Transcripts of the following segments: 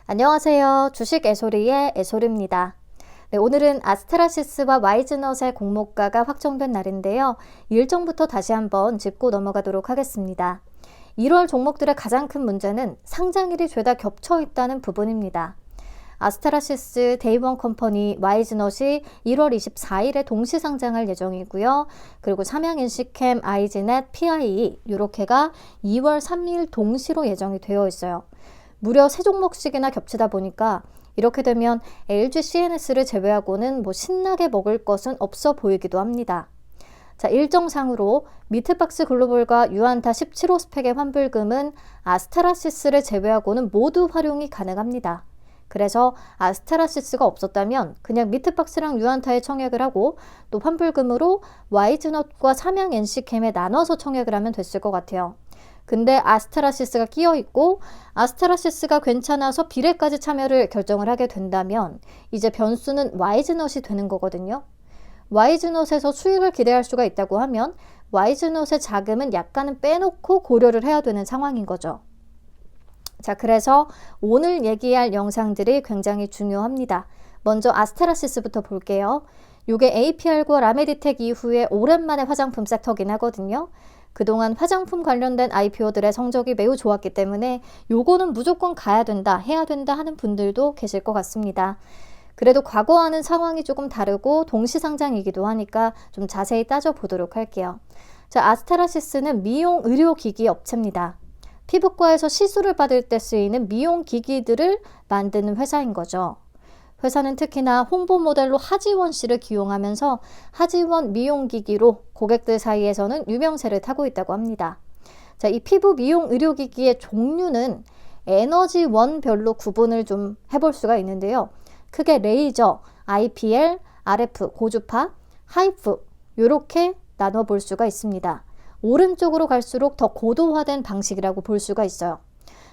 안녕하세요. 주식 애소리의 애소리입니다. 네, 오늘은 아스테라시스와 와이즈넛의 공모가가 확정된 날인데요. 일정부터 다시 한번 짚고 넘어가도록 하겠습니다. 1월 종목들의 가장 큰 문제는 상장일이 죄다 겹쳐 있다는 부분입니다. 아스테라시스, 데이원 컴퍼니, 와이즈넛이 1월 24일에 동시 상장할 예정이고요. 그리고 삼양인식캠, 아이즈넷, PIE 이렇게가 2월 3일 동시로 예정이 되어 있어요. 무려 3종목씩이나 겹치다 보니까 이렇게 되면 LG CNS를 제외하고는 신나게 먹을 것은 없어 보이기도 합니다. 자, 일정상으로 미트박스 글로벌과 유안타 17호 스펙의 환불금은 아스테라시스를 제외하고는 모두 활용이 가능합니다. 그래서 아스테라시스가 없었다면 그냥 미트박스랑 유안타에 청약을 하고 또 환불금으로 와이즈넛과 삼양 NC캠에 나눠서 청약을 하면 됐을 것 같아요. 근데 아스테라시스가 끼어 있고 아스테라시스가 괜찮아서 비례까지 참여를 결정을 하게 된다면 이제 변수는 와이즈넛이 되는 거거든요. 와이즈넛에서 수익을 기대할 수가 있다고 하면 와이즈넛의 자금은 약간은 빼놓고 고려를 해야 되는 상황인 거죠. 자, 그래서 오늘 얘기할 영상들이 굉장히 중요합니다. 먼저 아스테라시스부터 볼게요. 이게 APR과 라메디텍 이후에 오랜만에 화장품 섹터긴 하거든요. 그동안 화장품 관련된 IPO들의 성적이 매우 좋았기 때문에 요거는 무조건 가야 된다, 해야 된다 하는 분들도 계실 것 같습니다. 그래도 과거와는 상황이 조금 다르고 동시상장이기도 하니까 좀 자세히 따져보도록 할게요. 자, 아스테라시스는 미용 의료기기 업체입니다. 피부과에서 시술을 받을 때 쓰이는 미용기기들을 만드는 회사인 거죠. 회사는 특히나 홍보 모델로 하지원 씨를 기용하면서 하지원 미용기기로 고객들 사이에서는 유명세를 타고 있다고 합니다. 자, 이 피부 미용 의료기기의 종류는 에너지원별로 구분을 좀 해볼 수가 있는데요. 크게 레이저, IPL, RF, 고주파, 하이프 이렇게 나눠볼 수가 있습니다. 오른쪽으로 갈수록 더 고도화된 방식이라고 볼 수가 있어요.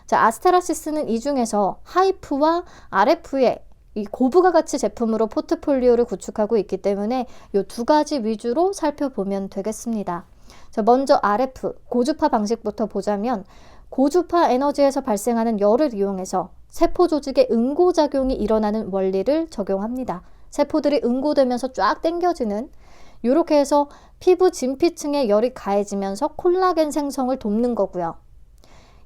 자, 아스테라시스는 이 중에서 하이프와 RF의 이 고부가 가치 제품으로 포트폴리오를 구축하고 있기 때문에 이 두 가지 위주로 살펴보면 되겠습니다. 자, 먼저 RF, 고주파 방식부터 보자면 고주파 에너지에서 발생하는 열을 이용해서 세포 조직의 응고작용이 일어나는 원리를 적용합니다. 세포들이 응고되면서 쫙 당겨지는 이렇게 해서 피부 진피층에 열이 가해지면서 콜라겐 생성을 돕는 거고요.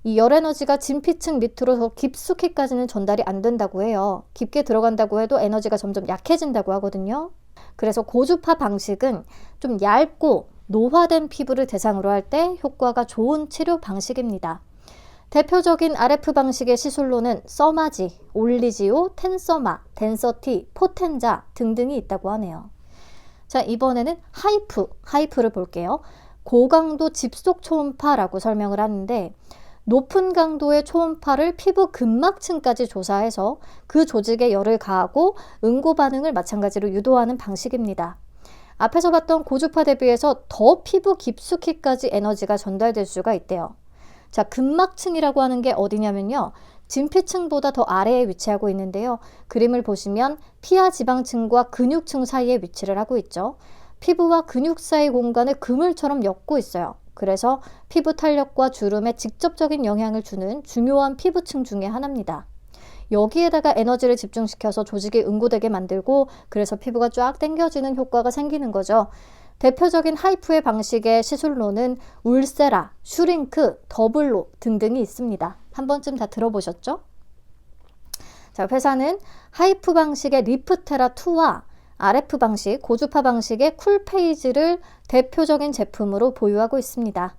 이 열 에너지가 진피층 밑으로 더 깊숙이까지는 전달이 안 된다고 해요. 깊게 들어간다고 해도 에너지가 점점 약해진다고 하거든요. 그래서 고주파 방식은 좀 얇고 노화된 피부를 대상으로 할 때 효과가 좋은 치료 방식입니다. 대표적인 RF 방식의 시술로는 써마지, 올리지오, 텐서마, 덴서티, 포텐자 등등이 있다고 하네요. 자, 이번에는 하이프를 볼게요. 고강도 집속 초음파라고 설명을 하는데 높은 강도의 초음파를 피부 근막층까지 조사해서 그 조직에 열을 가하고 응고 반응을 마찬가지로 유도하는 방식입니다. 앞에서 봤던 고주파 대비해서 더 피부 깊숙이까지 에너지가 전달될 수가 있대요. 자, 근막층이라고 하는 게 어디냐면요. 진피층보다 더 아래에 위치하고 있는데요. 그림을 보시면 피하 지방층과 근육층 사이에 위치를 하고 있죠. 피부와 근육 사이 공간을 그물처럼 엮고 있어요. 그래서 피부 탄력과 주름에 직접적인 영향을 주는 중요한 피부층 중에 하나입니다. 여기에다가 에너지를 집중시켜서 조직이 응고되게 만들고 그래서 피부가 쫙 당겨지는 효과가 생기는 거죠. 대표적인 하이프의 방식의 시술로는 울세라, 슈링크, 더블로 등등이 있습니다. 한 번쯤 다 들어보셨죠? 자, 회사는 하이프 방식의 리프테라2와 RF 방식, 고주파 방식의 쿨페이지를 대표적인 제품으로 보유하고 있습니다.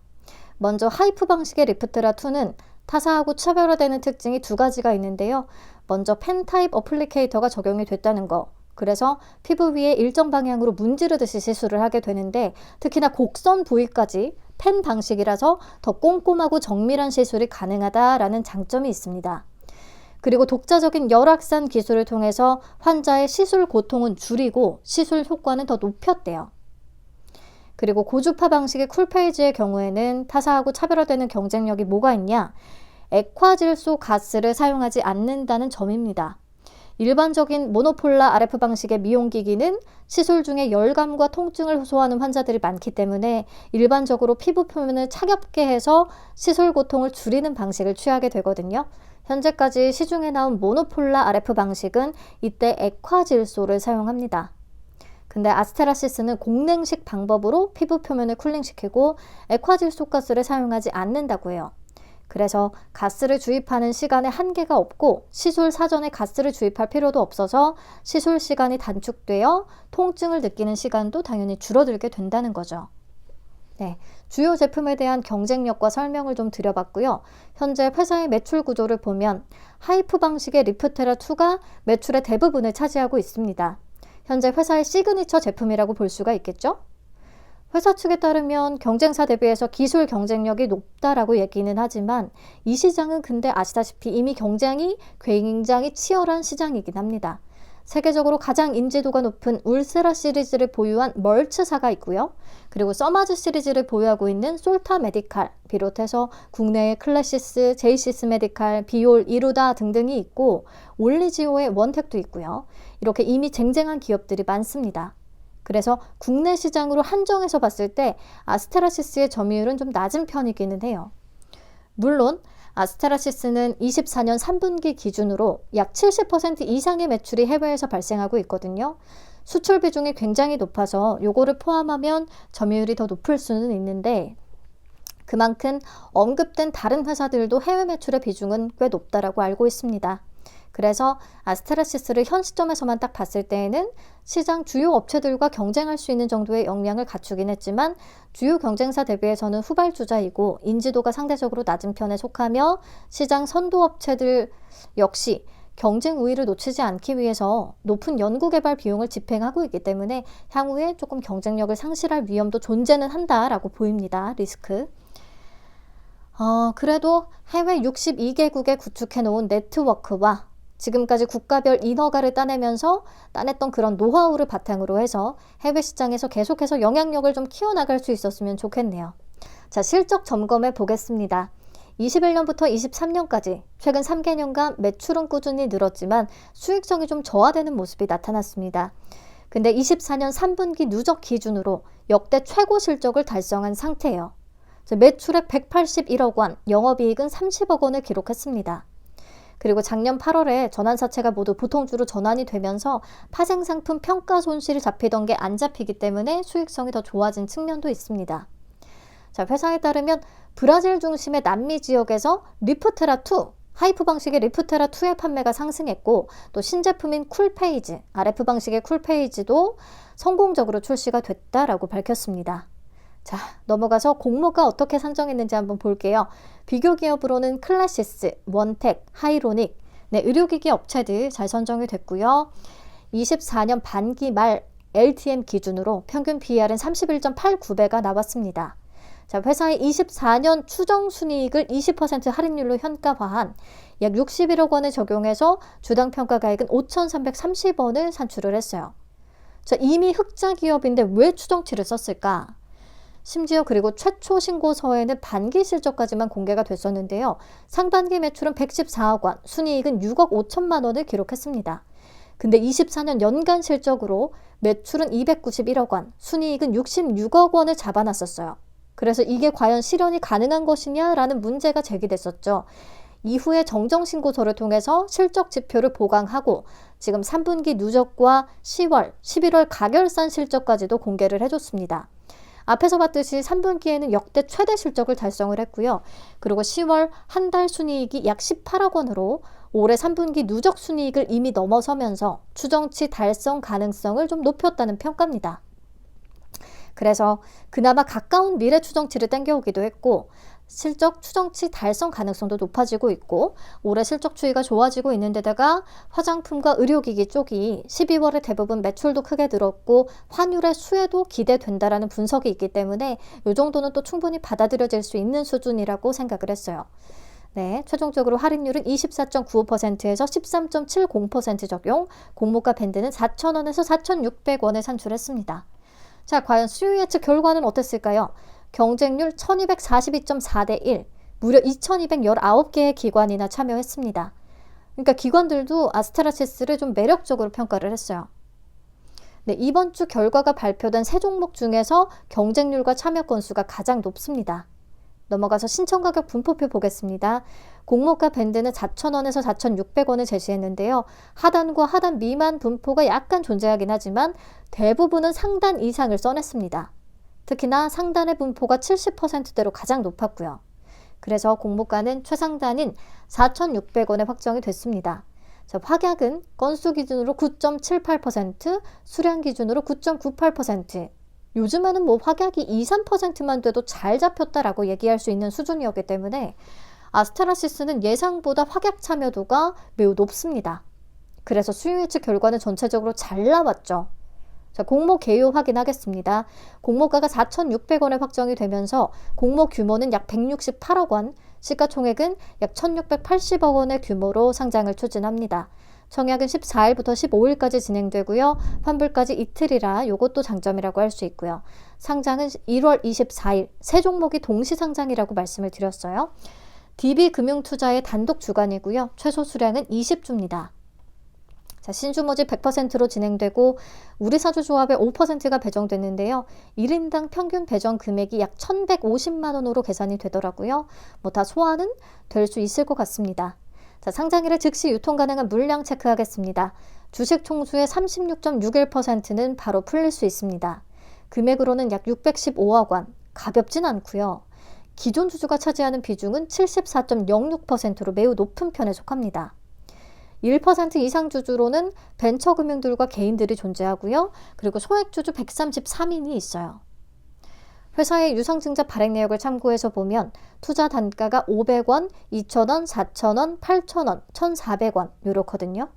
먼저 하이프 방식의 리프테라2는 타사하고 차별화되는 특징이 두 가지가 있는데요. 먼저 펜 타입 어플리케이터가 적용이 됐다는 거. 그래서 피부 위에 일정 방향으로 문지르듯이 시술을 하게 되는데 특히나 곡선 부위까지 펜 방식이라서 더 꼼꼼하고 정밀한 시술이 가능하다라는 장점이 있습니다. 그리고 독자적인 열확산 기술을 통해서 환자의 시술 고통은 줄이고 시술 효과는 더 높였대요. 그리고 고주파 방식의 쿨페이지의 경우에는 타사하고 차별화되는 경쟁력이 뭐가 있냐? 액화질소 가스를 사용하지 않는다는 점입니다. 일반적인 모노폴라 RF 방식의 미용기기는 시술 중에 열감과 통증을 호소하는 환자들이 많기 때문에 일반적으로 피부 표면을 차갑게 해서 시술 고통을 줄이는 방식을 취하게 되거든요. 현재까지 시중에 나온 모노폴라 RF 방식은 이때 액화질소를 사용합니다. 근데 아스테라시스는 공냉식 방법으로 피부 표면을 쿨링시키고 액화질소 가스를 사용하지 않는다고 해요. 그래서 가스를 주입하는 시간에 한계가 없고 시술 사전에 가스를 주입할 필요도 없어서 시술 시간이 단축되어 통증을 느끼는 시간도 당연히 줄어들게 된다는 거죠. 네, 주요 제품에 대한 경쟁력과 설명을 좀 드려봤고요. 현재 회사의 매출 구조를 보면 하이프 방식의 리프테라2가 매출의 대부분을 차지하고 있습니다. 현재 회사의 시그니처 제품이라고 볼 수가 있겠죠? 회사 측에 따르면 경쟁사 대비해서 기술 경쟁력이 높다라고 얘기는 하지만 이 시장은 근데 아시다시피 이미 경쟁이 굉장히 치열한 시장이긴 합니다. 세계적으로 가장 인지도가 높은 울세라 시리즈를 보유한 멀츠사가 있고요. 그리고 서마즈 시리즈를 보유하고 있는 솔타 메디칼, 비롯해서 국내의 클래시스, 제이시스 메디칼, 비올, 이루다 등등이 있고 올리지오의 원택도 있고요. 이렇게 이미 쟁쟁한 기업들이 많습니다. 그래서 국내 시장으로 한정해서 봤을 때 아스테라시스의 점유율은 좀 낮은 편이기는 해요. 물론 아스테라시스는 24년 3분기 기준으로 약 70% 이상의 매출이 해외에서 발생하고 있거든요. 수출 비중이 굉장히 높아서 요거를 포함하면 점유율이 더 높을 수는 있는데 그만큼 언급된 다른 회사들도 해외 매출의 비중은 꽤 높다라고 알고 있습니다. 그래서 아스테라시스를 현 시점에서만 딱 봤을 때에는 시장 주요 업체들과 경쟁할 수 있는 정도의 역량을 갖추긴 했지만 주요 경쟁사 대비해서는 후발주자이고 인지도가 상대적으로 낮은 편에 속하며 시장 선도 업체들 역시 경쟁 우위를 놓치지 않기 위해서 높은 연구개발 비용을 집행하고 있기 때문에 향후에 조금 경쟁력을 상실할 위험도 존재는 한다라고 보입니다. 리스크. 그래도 해외 62개국에 구축해놓은 네트워크와 지금까지 국가별 인허가를 따냈던 그런 노하우를 바탕으로 해서 해외 시장에서 계속해서 영향력을 좀 키워나갈 수 있었으면 좋겠네요. 자, 실적 점검해 보겠습니다. 21년부터 23년까지 최근 3개년간 매출은 꾸준히 늘었지만 수익성이 좀 저하되는 모습이 나타났습니다. 근데 24년 3분기 누적 기준으로 역대 최고 실적을 달성한 상태예요. 매출액 181억 원, 영업이익은 30억 원을 기록했습니다. 그리고 작년 8월에 전환사채가 모두 보통주로 전환이 되면서 파생상품 평가 손실이 잡히던 게 안 잡히기 때문에 수익성이 더 좋아진 측면도 있습니다. 자, 회사에 따르면 브라질 중심의 남미 지역에서 리프테라2, 하이프 방식의 리프테라2의 판매가 상승했고 또 신제품인 쿨페이지, RF 방식의 쿨페이지도 성공적으로 출시가 됐다라고 밝혔습니다. 자, 넘어가서 공모가 어떻게 산정했는지 한번 볼게요. 비교 기업으로는 클래시스, 원택, 하이로닉, 의료기기 업체들 잘 선정이 됐고요. 24년 반기 말 LTM 기준으로 평균 PER은 31.89배가 나왔습니다. 자, 회사의 24년 추정 순이익을 20% 할인율로 현가화한 약 61억 원을 적용해서 주당 평가가액은 5,330원을 산출을 했어요. 자, 이미 흑자 기업인데 왜 추정치를 썼을까? 심지어 그리고 최초 신고서에는 반기 실적까지만 공개가 됐었는데요. 상반기 매출은 114억 원, 순이익은 6억 5천만 원을 기록했습니다. 근데 24년 연간 실적으로 매출은 291억 원, 순이익은 66억 원을 잡아놨었어요. 그래서 이게 과연 실현이 가능한 것이냐라는 문제가 제기됐었죠. 이후에 정정신고서를 통해서 실적 지표를 보강하고 지금 3분기 누적과 10월, 11월 가결산 실적까지도 공개를 해줬습니다. 앞에서 봤듯이 3분기에는 역대 최대 실적을 달성을 했고요. 그리고 10월 한 달 순이익이 약 18억 원으로 올해 3분기 누적 순이익을 이미 넘어서면서 추정치 달성 가능성을 좀 높였다는 평가입니다. 그래서 그나마 가까운 미래 추정치를 땡겨오기도 했고 실적 추정치 달성 가능성도 높아지고 있고 올해 실적 추이가 좋아지고 있는 데다가 화장품과 의료기기 쪽이 12월에 대부분 매출도 크게 늘었고 환율의 수혜도 기대된다라는 분석이 있기 때문에 이 정도는 또 충분히 받아들여질 수 있는 수준이라고 생각을 했어요. 네, 최종적으로 할인율은 24.95%에서 13.70% 적용, 공모가 밴드는 4,000원에서 4,600원에 산출했습니다. 자, 과연 수요 예측 결과는 어땠을까요? 경쟁률 1242.4대 1, 무려 2219개의 기관이나 참여했습니다. 그러니까 기관들도 아스테라시스를 좀 매력적으로 평가를 했어요. 네, 이번 주 결과가 발표된 세 종목 중에서 경쟁률과 참여 건수가 가장 높습니다. 넘어가서 신청가격 분포표 보겠습니다. 공모가 밴드는 4,000원에서 4,600원을 제시했는데요. 하단과 하단 미만 분포가 약간 존재하긴 하지만 대부분은 상단 이상을 써냈습니다. 특히나 상단의 분포가 70%대로 가장 높았고요. 그래서 공모가는 최상단인 4,600원에 확정이 됐습니다. 자, 확약은 건수 기준으로 9.78%, 수량 기준으로 9.98%. 요즘에는 뭐 확약이 2, 3%만 돼도 잘 잡혔다라고 얘기할 수 있는 수준이었기 때문에 아스테라시스는 예상보다 확약 참여도가 매우 높습니다. 그래서 수요 예측 결과는 전체적으로 잘 나왔죠. 자, 공모 개요 확인하겠습니다. 공모가가 4,600원에 확정이 되면서 공모 규모는 약 168억 원, 시가총액은 약 1,680억 원의 규모로 상장을 추진합니다. 청약은 14일부터 15일까지 진행되고요. 환불까지 이틀이라 이것도 장점이라고 할 수 있고요. 상장은 1월 24일, 세 종목이 동시 상장이라고 말씀을 드렸어요. DB금융투자의 단독 주관이고요. 최소 수량은 20주입니다. 자, 신주 모집 100%로 진행되고 우리사주조합의 5%가 배정됐는데요. 1인당 평균 배정 금액이 약 1,150만 원으로 계산이 되더라고요. 뭐 다 소화는 될 수 있을 것 같습니다. 자, 상장일에 즉시 유통 가능한 물량 체크하겠습니다. 주식 총수의 36.61%는 바로 풀릴 수 있습니다. 금액으로는 약 615억 원, 가볍진 않고요. 기존 주주가 차지하는 비중은 74.06%로 매우 높은 편에 속합니다. 1% 이상 주주로는 벤처금융들과 개인들이 존재하고요. 그리고 소액주주 133인이 있어요. 회사의 유상증자 발행 내역을 참고해서 보면 투자 단가가 500원, 2,000원, 4,000원, 8,000원, 1,400원 이렇거든요.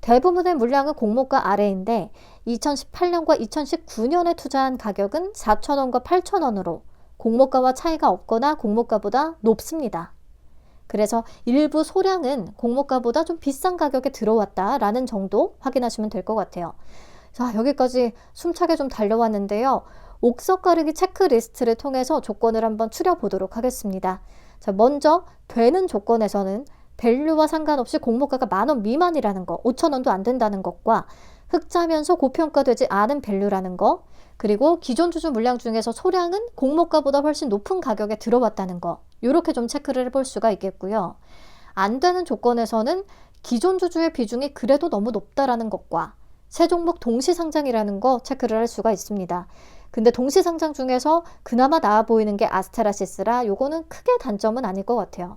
대부분의 물량은 공모가 아래인데 2018년과 2019년에 투자한 가격은 4,000원과 8,000원으로 공모가와 차이가 없거나 공모가보다 높습니다. 그래서 일부 소량은 공모가보다 좀 비싼 가격에 들어왔다라는 정도 확인하시면 될 것 같아요. 자, 여기까지 숨차게 좀 달려왔는데요. 옥석 가르기 체크리스트를 통해서 조건을 한번 추려보도록 하겠습니다. 자, 먼저 되는 조건에서는 밸류와 상관없이 공모가가 10,000원 미만이라는 거, 5,000원도 안 된다는 것과 흑자면서 고평가되지 않은 밸류라는 거, 그리고 기존 주주 물량 중에서 소량은 공모가보다 훨씬 높은 가격에 들어왔다는 거, 이렇게 좀 체크를 해볼 수가 있겠고요. 안 되는 조건에서는 기존 주주의 비중이 그래도 너무 높다라는 것과 세 종목 동시 상장이라는 거 체크를 할 수가 있습니다. 근데 동시 상장 중에서 그나마 나아 보이는 게 아스테라시스라 요거는 크게 단점은 아닐 것 같아요.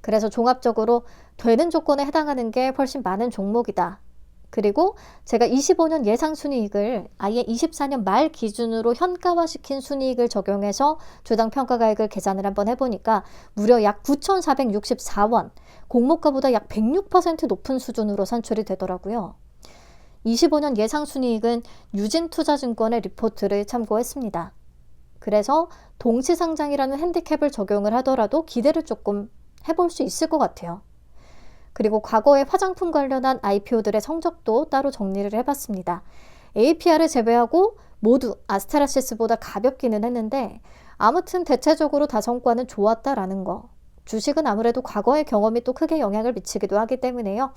그래서 종합적으로 되는 조건에 해당하는 게 훨씬 많은 종목이다. 그리고 제가 25년 예상 순이익을 아예 24년 말 기준으로 현가화시킨 순이익을 적용해서 주당 평가가액을 계산을 한번 해보니까 무려 약 9,464원, 공모가보다 약 106% 높은 수준으로 산출이 되더라고요. 25년 예상 순이익은 유진투자증권의 리포트를 참고했습니다. 그래서 동시상장이라는 핸디캡을 적용을 하더라도 기대를 조금 해볼 수 있을 것 같아요. 그리고 과거의 화장품 관련한 IPO들의 성적도 따로 정리를 해봤습니다. APR을 제외하고 모두 아스테라시스보다 가볍기는 했는데 아무튼 대체적으로 다 성과는 좋았다라는 거. 주식은 아무래도 과거의 경험이 또 크게 영향을 미치기도 하기 때문에요.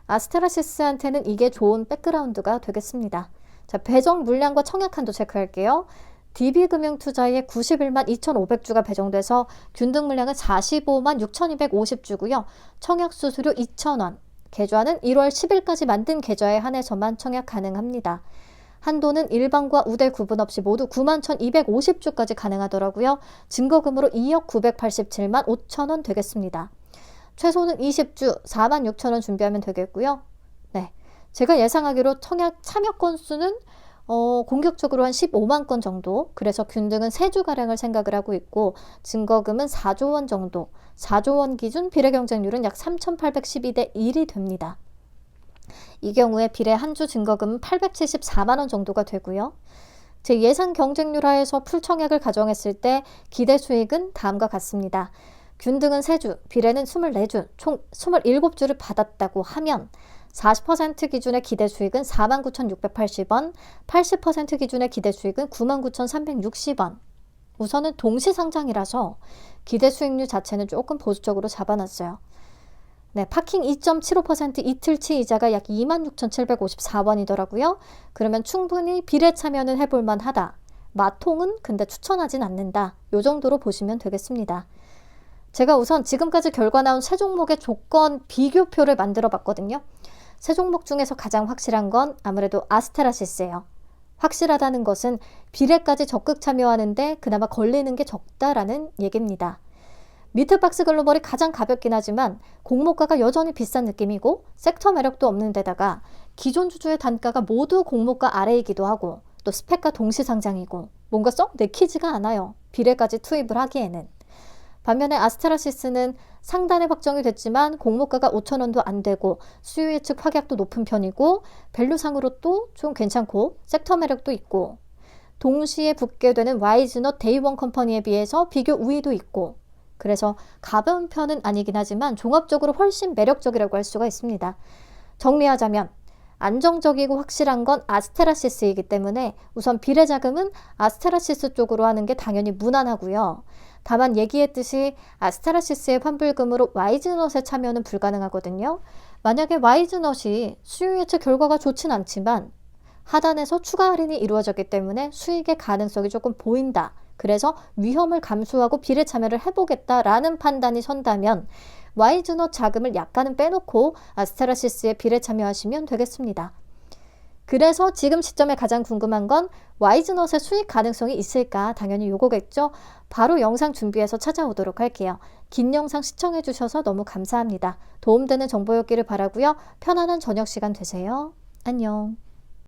아스테라시스한테는 이게 좋은 백그라운드가 되겠습니다. 자, 배정 물량과 청약 한도 체크할게요. DB금융투자에 91만 2,500주가 배정돼서 균등 물량은 45만 6,250주고요. 청약 수수료 2,000원. 계좌는 1월 10일까지 만든 계좌에 한해서만 청약 가능합니다. 한도는 일반과 우대 구분 없이 모두 9만 1,250주까지 가능하더라고요. 증거금으로 2억 987만 5천 원 되겠습니다. 최소는 20주 4만 6천 원 준비하면 되겠고요. 네, 제가 예상하기로 청약 참여 건수는 공격적으로 한 15만 건 정도, 그래서 균등은 3주가량을 생각을 하고 있고 증거금은 4조 원 정도, 4조 원 기준 비례 경쟁률은 약 3,812대 1이 됩니다. 이 경우에 비례 한 주 증거금은 874만 원 정도가 되고요. 제 예상 경쟁률 하에서 풀청약을 가정했을 때 기대 수익은 다음과 같습니다. 균등은 3주, 비례는 24주, 총 27주를 받았다고 하면 40% 기준의 기대 수익은 49,680원, 80% 기준의 기대 수익은 99,360원. 우선은 동시 상장이라서 기대 수익률 자체는 조금 보수적으로 잡아놨어요. 네, 파킹 2.75% 이틀치 이자가 약 26,754원이더라고요. 그러면 충분히 비례 참여는 해볼만 하다. 마통은 근데 추천하진 않는다. 이 정도로 보시면 되겠습니다. 제가 우선 지금까지 결과 나온 세 종목의 조건 비교표를 만들어 봤거든요. 세 종목 중에서 가장 확실한 건 아무래도 아스테라시스예요. 확실하다는 것은 비례까지 적극 참여하는데 그나마 걸리는 게 적다라는 얘기입니다. 미트박스 글로벌이 가장 가볍긴 하지만 공모가가 여전히 비싼 느낌이고 섹터 매력도 없는 데다가 기존 주주의 단가가 모두 공모가 아래이기도 하고 또 스펙과 동시상장이고 뭔가 썩 내키지가 않아요. 비례까지 투입을 하기에는. 반면에 아스테라시스는 상단에 확정이 됐지만 공모가가 5,000원도 안 되고 수요 예측 확약도 높은 편이고 밸류상으로 또 좀 괜찮고 섹터 매력도 있고 동시에 붙게 되는 와이즈넛 데이원 컴퍼니에 비해서 비교 우위도 있고 그래서 가벼운 편은 아니긴 하지만 종합적으로 훨씬 매력적이라고 할 수가 있습니다. 정리하자면 안정적이고 확실한 건 아스테라시스이기 때문에 우선 비례자금은 아스테라시스 쪽으로 하는 게 당연히 무난하고요. 다만 얘기했듯이 아스테라시스의 환불금으로 와이즈넛에 참여는 불가능하거든요. 만약에 와이즈넛이 수요 예측 결과가 좋진 않지만 하단에서 추가 할인이 이루어졌기 때문에 수익의 가능성이 조금 보인다. 그래서 위험을 감수하고 비례 참여를 해보겠다라는 판단이 선다면 와이즈넛 자금을 약간은 빼놓고 아스테라시스에 비례 참여하시면 되겠습니다. 그래서 지금 시점에 가장 궁금한 건 와이즈넛의 수익 가능성이 있을까? 당연히 요거겠죠? 바로 영상 준비해서 찾아오도록 할게요. 긴 영상 시청해 주셔서 너무 감사합니다. 도움되는 정보였기를 바라고요. 편안한 저녁 시간 되세요. 안녕.